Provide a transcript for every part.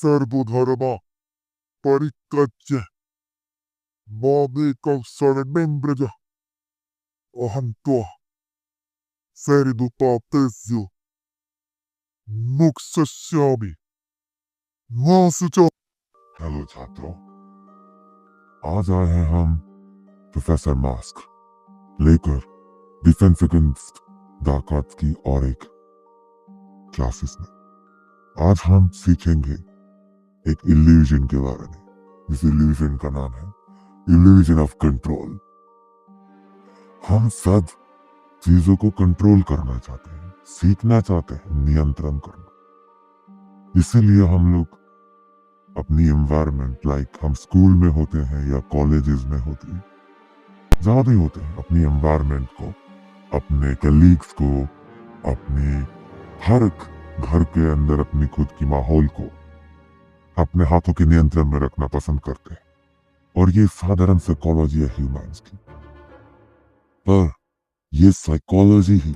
सर्वधर्म परित्यज्य मामेकं शरणं व्रज अहं त्वा शरणोपादेयो मोक्षयिष्यामि मा शुचः। हेलो छात्रों, आज आए हैं हम प्रोफेसर मास्क लेकर डिफेंस अगेंस्ट डार्क आर्ट्स की और एक क्लासेस में। आज हम सीखेंगे एक इल्यूजन के बारे में। इस इल्यूजन का नाम है इल्यूजन ऑफ कंट्रोल। हम सब चीजों को कंट्रोल करना चाहते हैं, सीखना चाहते हैं नियंत्रण करना। इसीलिए हम लोग अपनी एनवायरनमेंट, लाइक हम स्कूल में होते हैं या कॉलेजेस में होते हैं, जहां भी होते हैं, अपनी एनवायरनमेंट को, अपने कलीग्स को, अपने हर घर के अंदर अपनी खुद की माहौल को अपने हाथों के नियंत्रण में रखना पसंद करते हैं। और ये साधारण साइकोलॉजी है ह्यूमंस की। पर ये साइकोलॉजी ही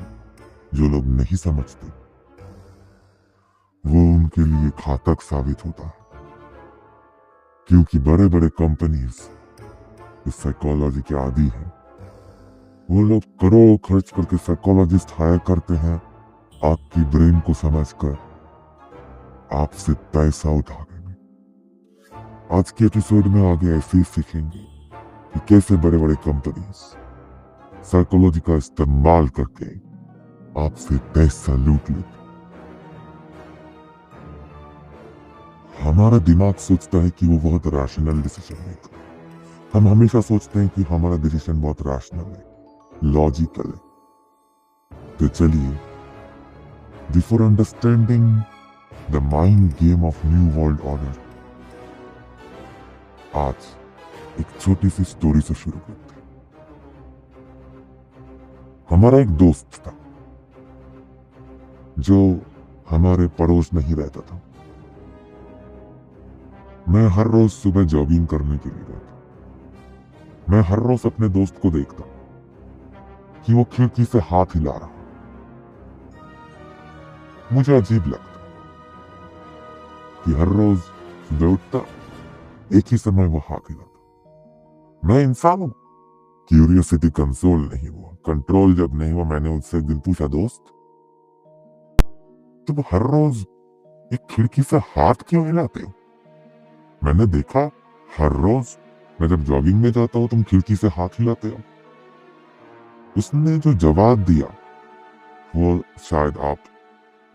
जो लोग नहीं समझते वो उनके लिए घातक साबित होता है, क्योंकि बड़े बड़े कंपनीज इस साइकोलॉजी के आदी हैं। वो लोग करोड़ खर्च करके साइकोलॉजिस्ट हायर करते हैं आपकी ब्रेन को समझकर आपसे पैसा उठाने में। आज के एपिसोड में आगे ऐसे ही सीखेंगे कि कैसे बड़े बड़े कंपनीज साइकोलॉजी का इस्तेमाल करके आपसे पैसा लूट लेते। हमारा दिमाग सोचता है कि वो बहुत रैशनल डिसीजन मेकर। हम हमेशा सोचते हैं कि हमारा डिसीजन बहुत रैशनल है, लॉजिकल है। तो चलिए, before understanding the mind game of new world order, आज एक छोटी सी स्टोरी से शुरू करते हैं। हमारा एक दोस्त था जो हमारे पड़ोस में ही रहता था। मैं हर रोज सुबह जॉगिंग करने के लिए जाता। मैं हर रोज अपने दोस्त को देखता कि वो खिड़की से हाथ हिला रहा। मुझे अजीब लगता कि हर रोज सुबह उठता, एक ही समय वो हाथ हिलाता। मैं इंसान हूं, क्यूरियोसिटी कंट्रोल नहीं हुआ। कंट्रोल जब नहीं हुआ, मैंने उससे एक दिन पूछा, दोस्त तुम हर रोज एक खिड़की से हाथ क्यों हिलाते हो? मैंने देखा हर रोज मैं जब जॉगिंग में जाता हूं तुम खिड़की से हाथ हिलाते हो। उसने जो जवाब दिया वो शायद आप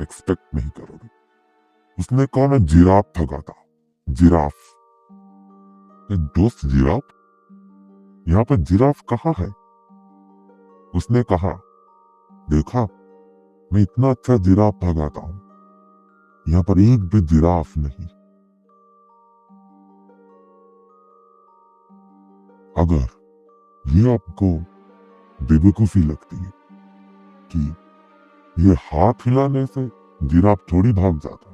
एक्सपेक्ट नहीं करोगे। उसने कहा मैं जिराफ भगाता। जिराफ? दोस्त जिराफ? यहाँ पर जिराफ कहाँ है? उसने कहा, देखा मैं इतना अच्छा जिराफ भगाता हूं, यहाँ पर एक भी जिराफ नहीं। अगर ये आपको बेवकूफी लगती है कि ये हाथ हिलाने से जिराफ थोड़ी भाग जाता,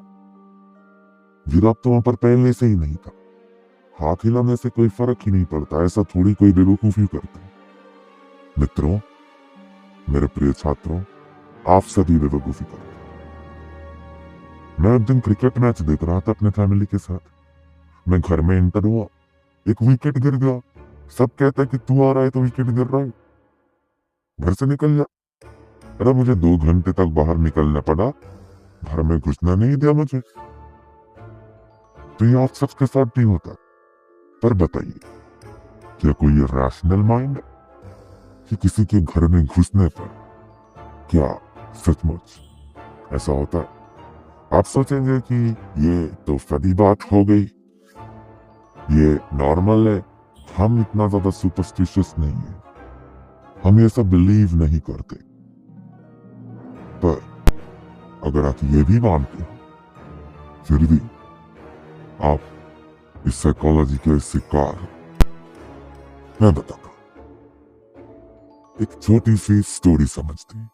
जिराफ तो वहां पर पहले से ही नहीं था, हाथ हिलाने से कोई फर्क ही नहीं पड़ता, ऐसा थोड़ी कोई बेवकूफी करता है। मित्रों, मेरे प्रिय छात्रों, आप सभी बेवकूफी करते हैं। मैं एक दिन क्रिकेट मैच देख रहा था अपने फैमिली के साथ। मैं घर में एंटर हुआ, एक विकेट गिर गया। सब कहते हैं कि तू आ रहा है तो विकेट गिर रहा है, घर से निकल जा। अरे मुझे 2 घंटे तक बाहर निकलना पड़ा, घर में घुसना नहीं दिया मुझे। तो ये आप सबके साथ भी होता है। पर बताइए, क्या कोई रैशनल माइंड है कि किसी के घर में घुसने पर क्या सचमुच ऐसा होता है? आप सोचेंगे कि ये तो फनी बात हो गई, ये नॉर्मल है, हम इतना ज्यादा सुपरस्टिशियस नहीं है, हम ये सब बिलीव नहीं करते। पर अगर आप ये भी मानते हो, फिर भी आप इस साइकोलॉजी के शिकार हो। मैं बताता हूं, एक छोटी सी स्टोरी समझते हैं।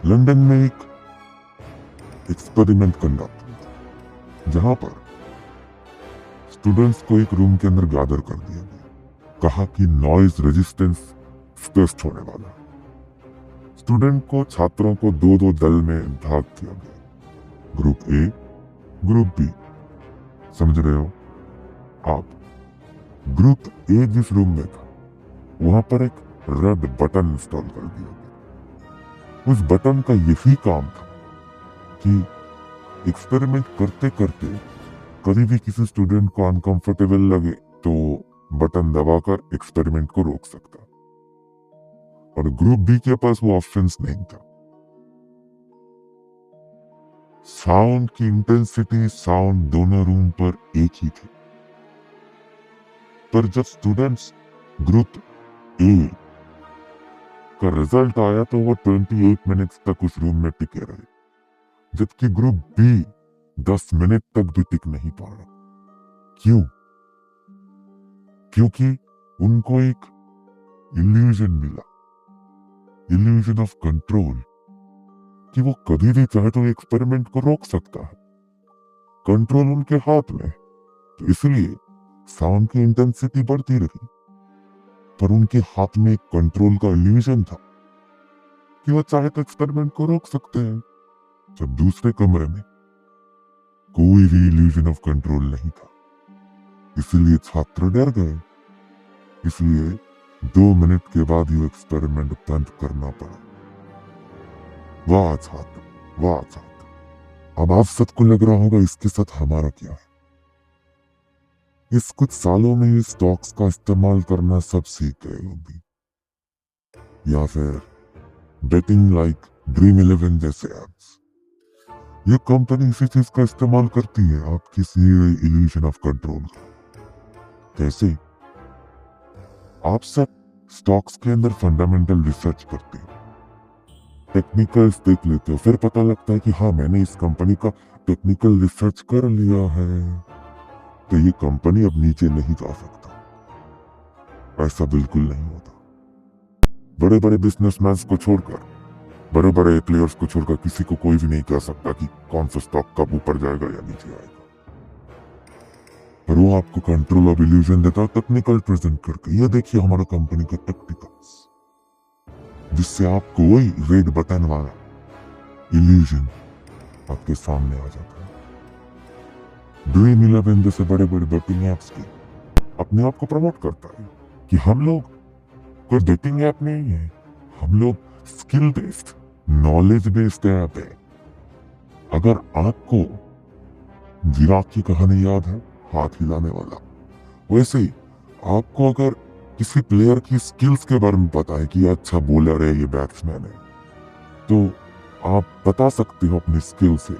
लंदन में एक एक्सपेरिमेंट कंडक्ट हुआ, जहां पर स्टूडेंट्स को एक रूम के अंदर गैदर कर दिया गया। कहा कि नॉइज रेजिस्टेंस टेस्ट होने वाला है। स्टूडेंट को, छात्रों को 2-2 दल में भाग दिया गया। ग्रुप ए ग्रुप बी, समझ रहे हो आप? ग्रुप ए जिस रूम में था वहां पर एक रेड बटन इंस्टॉल कर दिया गया। उस बटन का यही काम था कि एक्सपेरिमेंट करते करते कभी भी किसी स्टूडेंट को अनकंफर्टेबल लगे तो बटन दबाकर एक्सपेरिमेंट को रोक सकता। और ग्रुप बी के पास वो ऑप्शंस नहीं था। साउंड की इंटेंसिटी, साउंड दोनों रूम पर एक ही थी, पर जब स्टूडेंट्स ग्रुप ए का रिजल्ट आया तो वो 28 मिनट्स तक उस रूम में टिके रहे, जबकि ग्रुप बी 10 मिनट तक भी टिक नहीं पाया। क्यों? क्योंकि उनको एक इल्यूजन मिला, इल्यूजन ऑफ कंट्रोल, कि वो कभी भी चाहे तो एक्सपेरिमेंट को रोक सकता है। कंट्रोल उनके हाथ में। तो इसलिए साउंड की इंटेंसिटी बढ़ती रही, पर उनके हाथ में एक कंट्रोल का इल्यूजन था कि वो चाहे तो एक्सपेरिमेंट को रोक सकते हैं। जब दूसरे कमरे में कोई भी इल्यूजन ऑफ कंट्रोल नहीं था, इसलिए छात्र डर गए। इसलिए 2 मिनट के बाद ही एक्सपेरिमेंट बंद करना पड़ा। वाह छात्र, वाह छात्र। अब आप सबको लग रहा होगा इसके साथ हमारा क्या है। इस कुछ सालों में इस स्टॉक्स का इस्तेमाल करना सब सीख गए होंगे, या फिर बेटिंग लाइक ड्रीम 11 जैसे एप्स। ये कंपनी इसी चीज का इस्तेमाल करती है, आपकी इल्यूजन ऑफ कंट्रोल का। कैसे? आप सब स्टॉक्स के अंदर फंडामेंटल रिसर्च करते हो, टेक्निकल्स देख लेते हो, फिर पता लगता है कि हाँ मैंने इस कंपनी का टेक्निकल रिसर्च कर लिया है, तो ये कंपनी अब नीचे नहीं जा सकता। ऐसा बिल्कुल नहीं होता। बड़े बड़े बिजनेसमैन को छोड़कर, बड़े बड़े प्लेयर्स को छोड़कर किसी को कोई भी नहीं कह सकता कि कौन सा स्टॉक कब ऊपर जाएगा या नीचे आएगा। पर वो आपको कंट्रोल ऑफ इल्यूजन देता है टेक्निकल प्रेजेंट करके। ये देखिए हमारा कंपनी का टेक्निकल्स, जिससे आपको वही रेड बटन वाला इल्यूजन आपके सामने आ जाता है। ड्रीम 11 जैसे बड़े बड़े बेटिंग एप्स की अपने आप को प्रमोट करता है कि हम लोग कोई बेटिंग ऐप नहीं है, हम लोग skill based, knowledge based app है। अगर आपको जिराफ की कहानी याद है, हाथ हिलाने वाला, वैसे ही आपको अगर किसी प्लेयर की स्किल्स के बारे में पता है कि अच्छा बॉलर है, ये बैट्समैन है, तो आप बता सकते हो अपनी स्किल से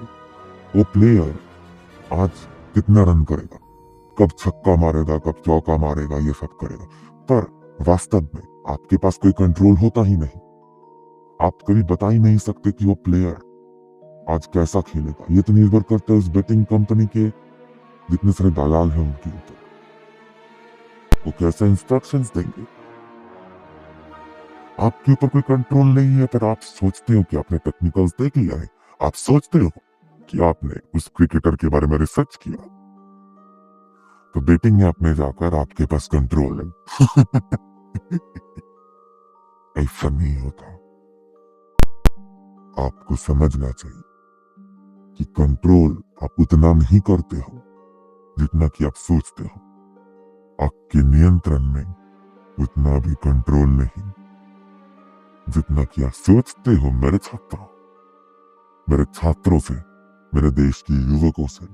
वो प्लेयर आज कितना रन करेगा, कब छक्का मारेगा, कब चौका मारेगा, ये सब करेगा। पर वास्तव में आपके पास कोई कंट्रोल होता ही नहीं। आप कभी बता ही नहीं सकते कि वो प्लेयर आज कैसा खेलेगा। ये तो निर्भर करता है उस बेटिंग कंपनी के जितने सारे दलाल हैं उनके ऊपर, वो कैसे इंस्ट्रक्शंस देंगे। आपके ऊपर कोई कंट्रोल नहीं है, पर आप सोचते हो कि आपने टेक्निकल्स देख लिया है, आप सोचते हो कि आपने उस क्रिकेटर के बारे में रिसर्च किया, तो बेटिंग ऐप में जाकर आपके पास कंट्रोल है। ऐसा नहीं होता। आपको समझना चाहिए कि कंट्रोल आप उतना नहीं करते हो जितना कि आप सोचते हो। आपके नियंत्रण में उतना भी कंट्रोल नहीं जितना कि आप सोचते हो। मेरे छात्रों से, मेरे देश के युवकों से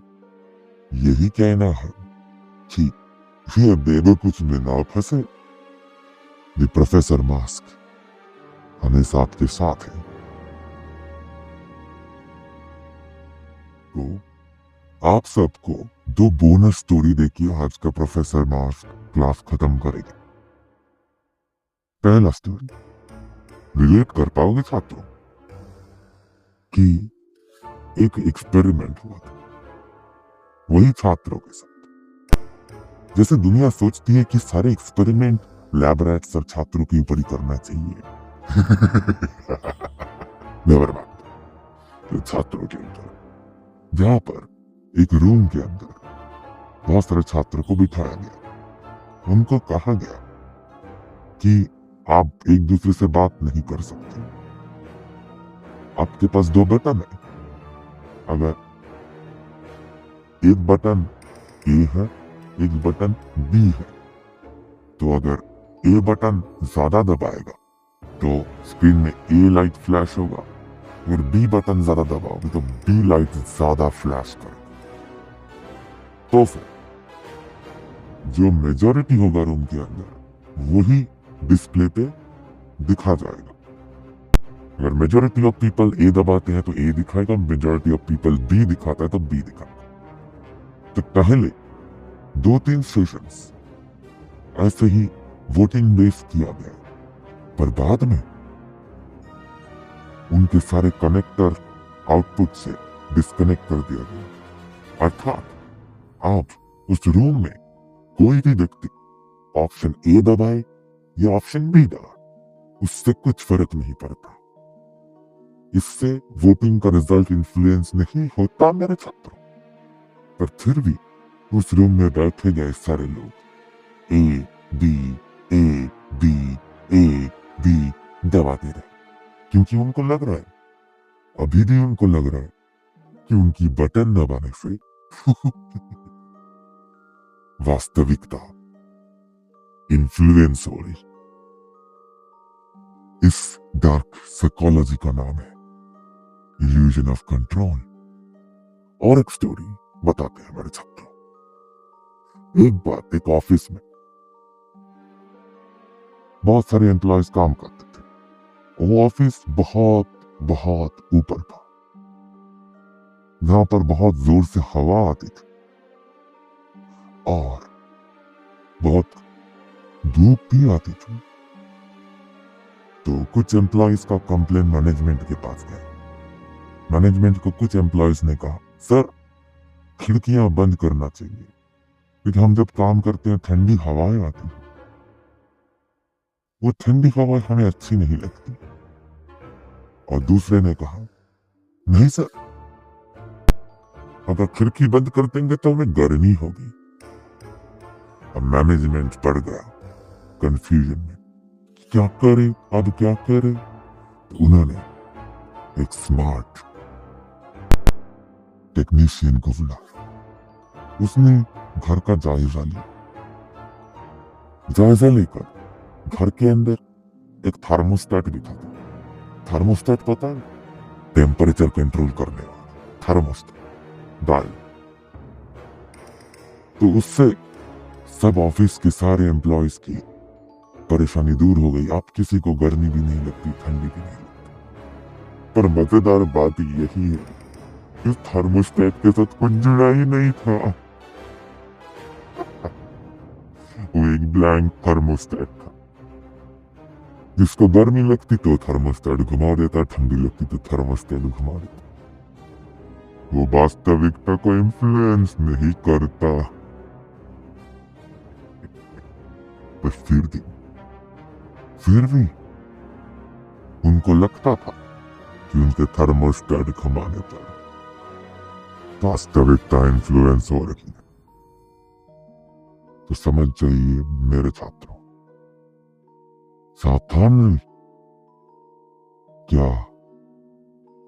यही कहना है कि ये बेवकूफ में ना फंसे। ये प्रोफेसर मास्क हमेशा आपके साथ है। तो आप सबको 2 बोनस स्टोरी देखिए आज का प्रोफेसर मास्क क्लास खत्म करेगा। पहला स्टोरी रिलेट कर पाओगे छात्रों कि एक एक्सपेरिमेंट हुआ था वही छात्रों के साथ। जैसे दुनिया सोचती है कि सारे एक्सपेरिमेंट लैब रैट सब छात्रों के ऊपर ही करना चाहिए। नेवर माइंड, तो छात्रों के ऊपर, जहां पर एक रूम के अंदर बहुत सारे छात्रों को बिठाया गया। उनको कहा गया कि आप एक दूसरे से बात नहीं कर सकते। आपके पास 2 बटन है। अगर एक बटन ए है, एक बटन बी है। तो अगर ए बटन ज्यादा दबाएगा तो स्क्रीन में ए लाइट फ्लैश होगा, अगर बी बटन ज्यादा दबाओगे तो बी लाइट ज्यादा फ्लैश करेगा। तो फिर जो मेजॉरिटी होगा रूम के अंदर वही डिस्प्ले पे दिखा जाएगा। अगर मेजॉरिटी ऑफ पीपल ए दबाते हैं तो ए दिखाएगा, मेजॉरिटी ऑफ पीपल बी दिखाता है तो बी दिखाएगा। तो पहले 2-3 सेशंस ऐसे ही वोटिंग बेस किया गया, पर बाद में उनके सारे कनेक्टर आउटपुट से डिस्कनेक्ट कर दिया गया। अर्थात आप उस रूम में कोई भी व्यक्ति ऑप्शन ए दबाए या ऑप्शन बी दबाए, उससे कुछ फर्क नहीं पड़ता। इससे वोटिंग का रिजल्ट इन्फ्लुएंस नहीं होता मेरे छात्रों। पर फिर भी उस रूम में बैठे गए सारे लोग A B A B A B दबाते रहे, क्योंकि उनको लग रहा है, अभी भी उनको लग रहा है कि उनकी बटन दबाने से वास्तविकता इन्फ्लुएंस हो रही। इस डार्क साइकोलॉजी का नाम है इल्यूजन ऑफ कंट्रोल। और एक स्टोरी बताते हैं मेरे छात्रों। एक बार एक ऑफिस में बहुत सारे एम्प्लॉयज काम करते थे। वो ऑफिस बहुत बहुत ऊपर था, जहां पर बहुत जोर से हवा आती थी और बहुत धूप भी आती थी। तो कुछ एम्प्लॉयज का कंप्लेन मैनेजमेंट के पास गया। मैनेजमेंट को कुछ एम्प्लॉयज ने कहा, सर खिड़कियां बंद करना चाहिए, क्योंकि हम जब काम करते हैं ठंडी हवाएं आती हैं, वो ठंडी हवा हमें अच्छी नहीं लगती। और दूसरे ने कहा, नहीं सर, अगर खिड़की बंद कर देंगे तो हमें गर्मी होगी। अब मैनेजमेंट पड़ गया कंफ्यूजन में, क्या करे, अब क्या करे। तो उन्होंने एक स्मार्ट टेक्नीशियन को बुलाया। उसने घर का जायजा लिया। जायजा लेकर घर के अंदर एक थर्मोस्टेट भी था। थर्मोस्टेट पता है, टेम्परेचर कंट्रोल करने वाला थर्मोस्टेट डायल। तो उससे सब ऑफिस के सारे एम्प्लॉयज की परेशानी दूर हो गई। आप किसी को गर्मी भी नहीं लगती, ठंडी भी नहीं लगती। पर मजेदार बात यही है, इस थर्मोस्टेट के साथ कुछ जुड़ा ही नहीं था। वो एक ब्लैंक थर्मोस्टेट था। जिसको गर्मी लगती तो थर्मोस्टेट घुमा देता, ठंडी लगती तो थर्मोस्टेट घुमा देता। वो वास्तविकता को इन्फ्लुएंस नहीं करता। पर फिर भी उनको लगता था कि उनके थर्मोस्टेट घुमाने पर वास्तविकता इन्फ्लुएंस हो रही है। तो समझ जाइए मेरे छात्रों, सावधान रहिए। क्या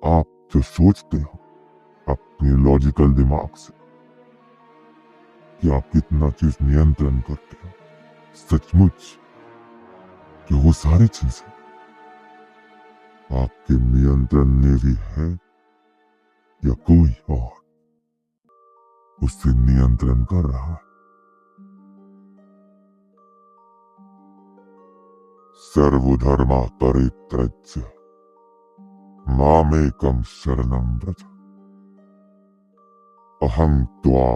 आप जो सोचते हो अपने लॉजिकल दिमाग से कि आप कितना चीज नियंत्रण करते हो, सचमुच कि वो सारी चीजें आपके नियंत्रण में भी है या कोई और उससे नियंत्रण कर रहा है। सर्वधर्मा परित्यज्य मामेकं शरणं व्रज अहं त्वा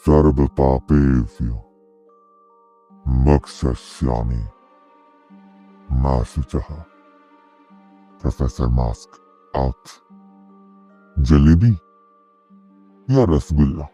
सर्वपापेभ्यो मोक्षयिष्यामि मा शुचः। Professor mask out. जलेबी या रसगुल्ला?